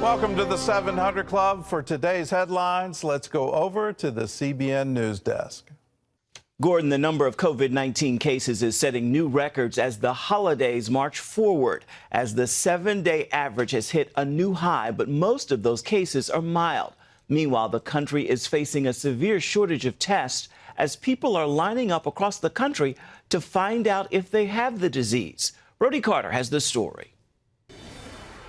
Welcome to the 700 Club. For today's headlines, let's go over to the CBN News Desk. Gordon, the number of COVID-19 cases is setting new records as the holidays march forward, as the 7-day average has hit a new high, but most of those cases are mild. Meanwhile, the country is facing a severe shortage of tests as people are lining up across the country to find out if they have the disease. Brody Carter has the story.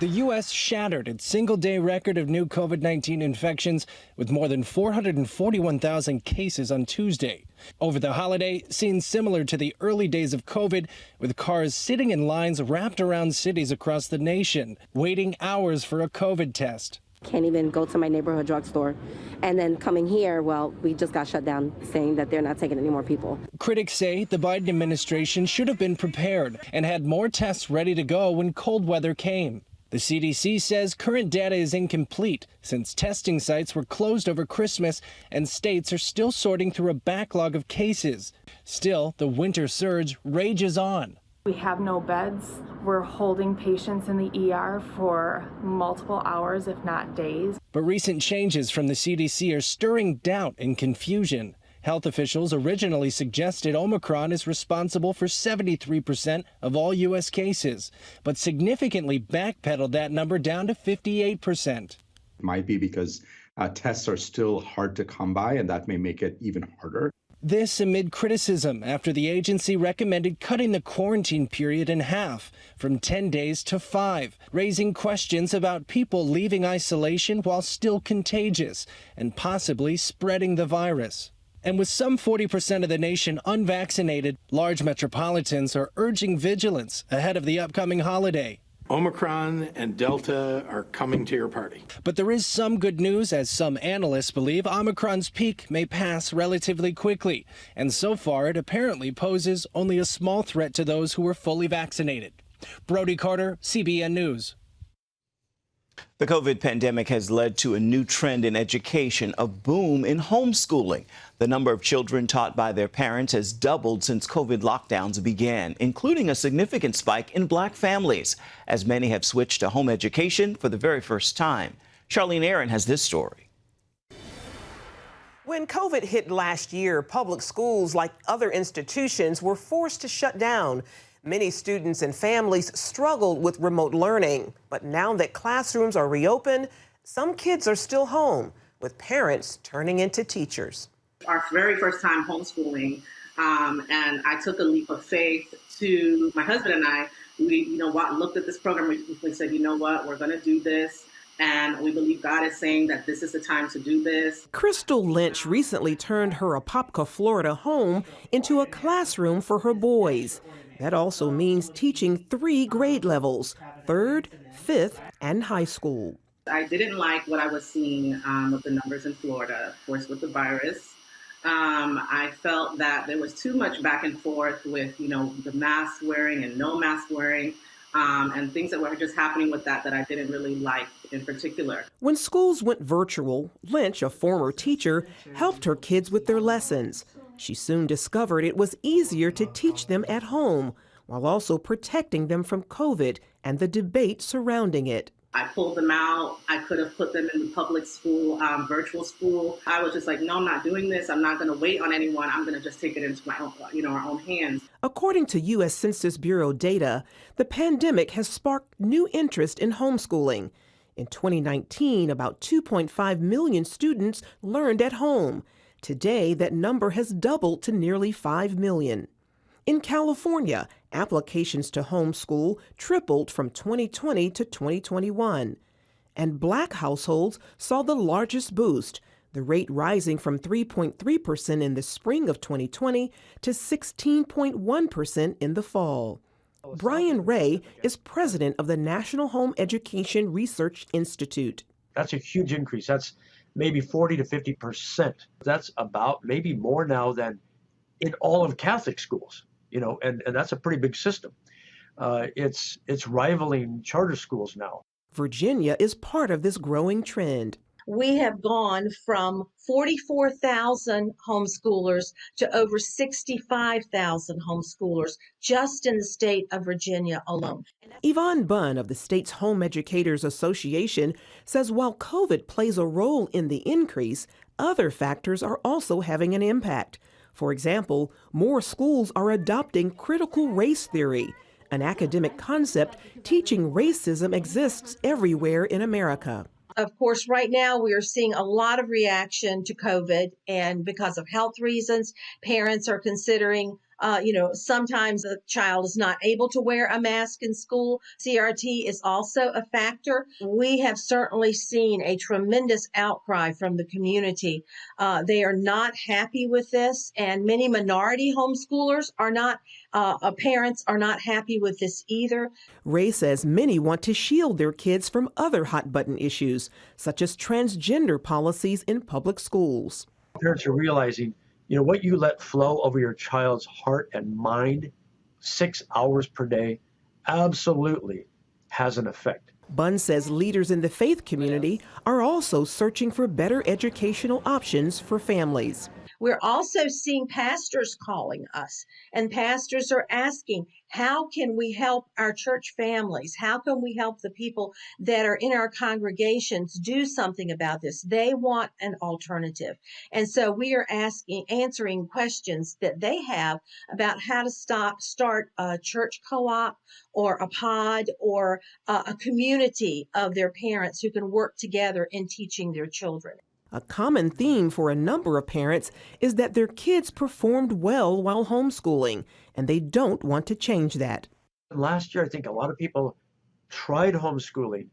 The U.S. shattered its single-day record of new COVID-19 infections with more than 441,000 cases on Tuesday. Over the holiday, scenes similar to the early days of COVID, with cars sitting in lines wrapped around cities across the nation, waiting hours for a COVID test. Can't even go to my neighborhood drugstore. And then coming here, well, we just got shut down, saying that they're not taking any more people. Critics say the Biden administration should have been prepared and had more tests ready to go when cold weather came. The CDC says current data is incomplete since testing sites were closed over Christmas and states are still sorting through a backlog of cases. Still, the winter surge rages on. We have no beds. We're holding patients in the ER for multiple hours, if not days. But recent changes from the CDC are stirring doubt and confusion. Health officials originally suggested Omicron is responsible for 73% of all U.S. cases, but significantly backpedaled that number down to 58%. It might be because tests are still hard to come by, and that may make it even harder. This amid criticism after the agency recommended cutting the quarantine period in half, from 10 days to 5, raising questions about people leaving isolation while still contagious and possibly spreading the virus. And with some 40% of the nation unvaccinated, large metropolitans are urging vigilance ahead of the upcoming holiday. Omicron and Delta are coming to your party. But there is some good news, as some analysts believe Omicron's peak may pass relatively quickly. And so far, it apparently poses only a small threat to those who are fully vaccinated. Brody Carter, CBN News. The COVID pandemic has led to a new trend in education, a boom in homeschooling. The number of children taught by their parents has doubled since COVID lockdowns began, including a significant spike in Black families, as many have switched to home education for the very first time. Charlene Aaron has this story. When COVID hit last year, public schools, like other institutions, were forced to shut down. Many students and families struggled with remote learning. But now that classrooms are reopened, some kids are still home, with parents turning into teachers. Our very first time homeschooling, and I took a leap of faith to my husband and I. We, looked at this program. We said, you know what, we're going to do this. And we believe God is saying that this is the time to do this. Crystal Lynch recently turned her Apopka, Florida home into a classroom for her boys. That also means teaching 3 grade levels, 3rd, 5th, and high school. I didn't like what I was seeing with the numbers in Florida, of course, with the virus. I felt that there was too much back and forth with, the mask wearing and no mask wearing, and things that were just happening with that I didn't really like in particular. When schools went virtual, Lynch, a former teacher, helped her kids with their lessons. She soon discovered it was easier to teach them at home, while also protecting them from COVID and the debate surrounding it. I pulled them out. I could have put them in the public school, virtual school. I was just like, no, I'm not doing this. I'm not going to wait on anyone. I'm going to just take it into my own, our own hands. According to U.S. Census Bureau data, the pandemic has sparked new interest in homeschooling. In 2019, about 2.5 million students learned at home. Today, that number has doubled to nearly 5 million. In California, applications to homeschool tripled from 2020 to 2021. And Black households saw the largest boost, the rate rising from 3.3% in the spring of 2020 to 16.1% in the fall. Brian Ray is president of the National Home Education Research Institute. That's a huge increase. That's maybe 40 to 50%. That's about maybe more now than in all of Catholic schools, and that's a pretty big system. It's rivaling charter schools now. Virginia is part of this growing trend. We have gone from 44,000 homeschoolers to over 65,000 homeschoolers just in the state of Virginia alone. Yvonne Bunn of the state's Home Educators Association says while COVID plays a role in the increase, other factors are also having an impact. For example, more schools are adopting critical race theory, an academic concept teaching racism exists everywhere in America. Of course, right now we are seeing a lot of reaction to COVID, and because of health reasons, parents are considering, sometimes the child is not able to wear a mask in school. CRT is also a factor. We have certainly seen a tremendous outcry from the community. They are not happy with this, and many minority homeschoolers are not, parents are not happy with this either. Ray says many want to shield their kids from other hot-button issues, such as transgender policies in public schools. Parents are realizing, what you let flow over your child's heart and mind 6 hours per day absolutely has an effect. Bunn says leaders in the faith community are also searching for better educational options for families. We're also seeing pastors calling us, and pastors are asking, how can we help our church families? How can we help the people that are in our congregations do something about this? They want an alternative. And so we are answering questions that they have about how to start a church co-op or a pod or a community of their parents who can work together in teaching their children. A common theme for a number of parents is that their kids performed well while homeschooling, and they don't want to change that. Last year, I think a lot of people tried homeschooling,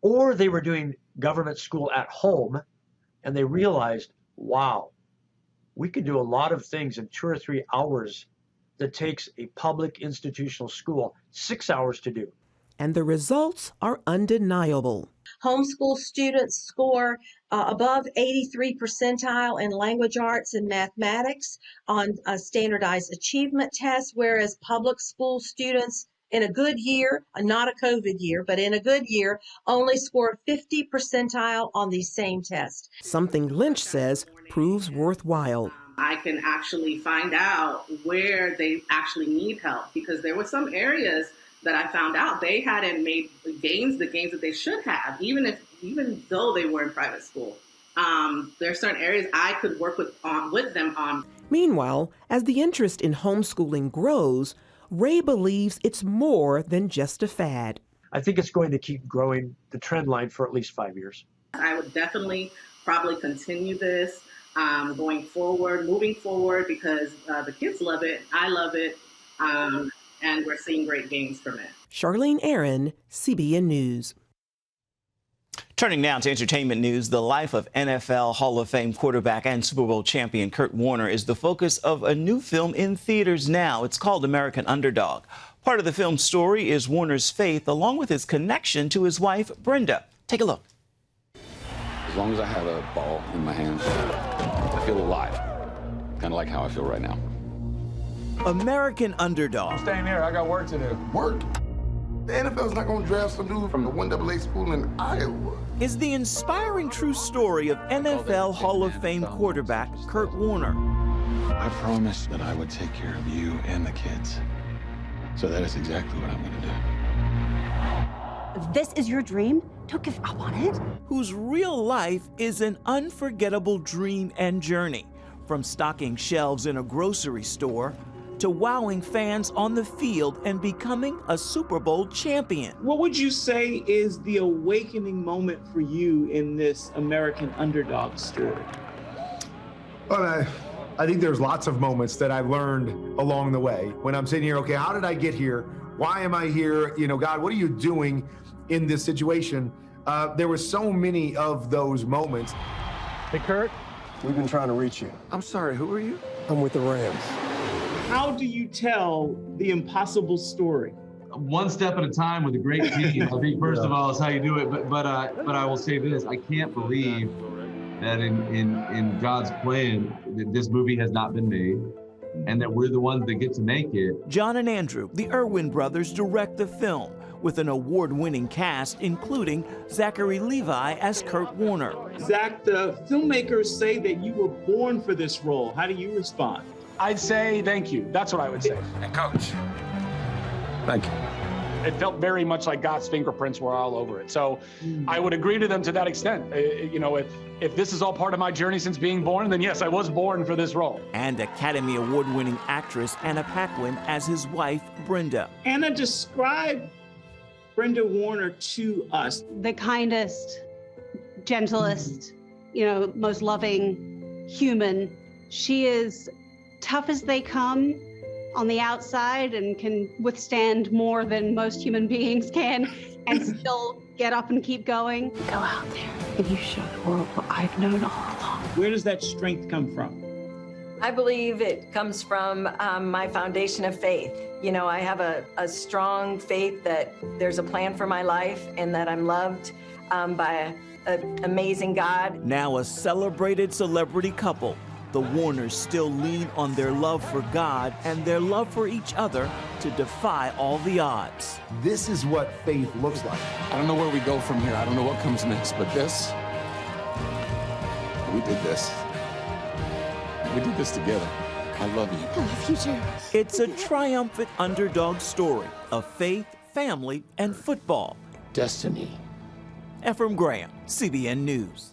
or they were doing government school at home, and they realized, wow, we can do a lot of things in 2 or 3 hours that takes a public institutional school 6 hours to do. And the results are undeniable. Homeschool students score above 83 percentile in language arts and mathematics on a standardized achievement test, whereas public school students in a good year, not a COVID year, but in a good year, only score 50 percentile on the same test. Something Lynch says proves worthwhile. I can actually find out where they actually need help, because there were some areas that I found out they hadn't made the gains that they should have, even though they were in private school. There are certain areas I could work with them on. Meanwhile, as the interest in homeschooling grows, Ray believes it's more than just a fad. I think it's going to keep growing the trend line for at least 5 years. I would definitely probably continue this moving forward, because the kids love it, I love it. And we're seeing great gains from it. Charlene Aaron, CBN News. Turning now to entertainment news, the life of NFL Hall of Fame quarterback and Super Bowl champion Kurt Warner is the focus of a new film in theaters now. It's called American Underdog. Part of the film's story is Warner's faith, along with his connection to his wife, Brenda. Take a look. As long as I have a ball in my hands, I feel alive. Kind of like how I feel right now. American Underdog. I'm staying here. I got work to do. Work? The NFL's not going to draft some dude from the 1AA school in Iowa. Is the inspiring true story of NFL Hall of Fame quarterback Kurt Warner. I promised that I would take care of you and the kids. So that is exactly what I'm going to do. If this is your dream, don't give up on it. Whose real life is an unforgettable dream and journey. From stocking shelves in a grocery store to wowing fans on the field and becoming a Super Bowl champion. What would you say is the awakening moment for you in this American Underdog story? Well, I think there's lots of moments that I've learned along the way. When I'm sitting here, okay, how did I get here? Why am I here? God, what are you doing in this situation? There were so many of those moments. Hey, Kurt, we've been trying to reach you. I'm sorry, who are you? I'm with the Rams. How do you tell the impossible story? One step at a time with a great team. I think first of all is how you do it. But I will say this: I can't believe that in God's plan that this movie has not been made, and that we're the ones that get to make it. John and Andrew, the Irwin brothers, direct the film. with an award-winning cast, including Zachary Levi as Kurt Warner. Zach, the filmmakers say that you were born for this role. How do you respond? I'd say thank you. That's what I would say. And Coach, thank you. It felt very much like God's fingerprints were all over it. So I would agree to them to that extent. You know, if this is all part of my journey since being born, then yes, I was born for this role. And Academy Award-winning actress Anna Paquin as his wife, Brenda. Anna, describe Brenda Warner to us. The kindest, gentlest, most loving human. She is tough as they come on the outside and can withstand more than most human beings can and still get up and keep going. Go out there and you show the world what I've known all along. Where does that strength come from? I believe it comes from my foundation of faith. I have a strong faith that there's a plan for my life and that I'm loved by an amazing God. Now a celebrated celebrity couple, the Warners still lean on their love for God and their love for each other to defy all the odds. This is what faith looks like. I don't know where we go from here. I don't know what comes next, but we did this. We did this together. I love you. I love you too. It's a triumphant underdog story of faith, family, and football. Destiny. Ephraim Graham, CBN News.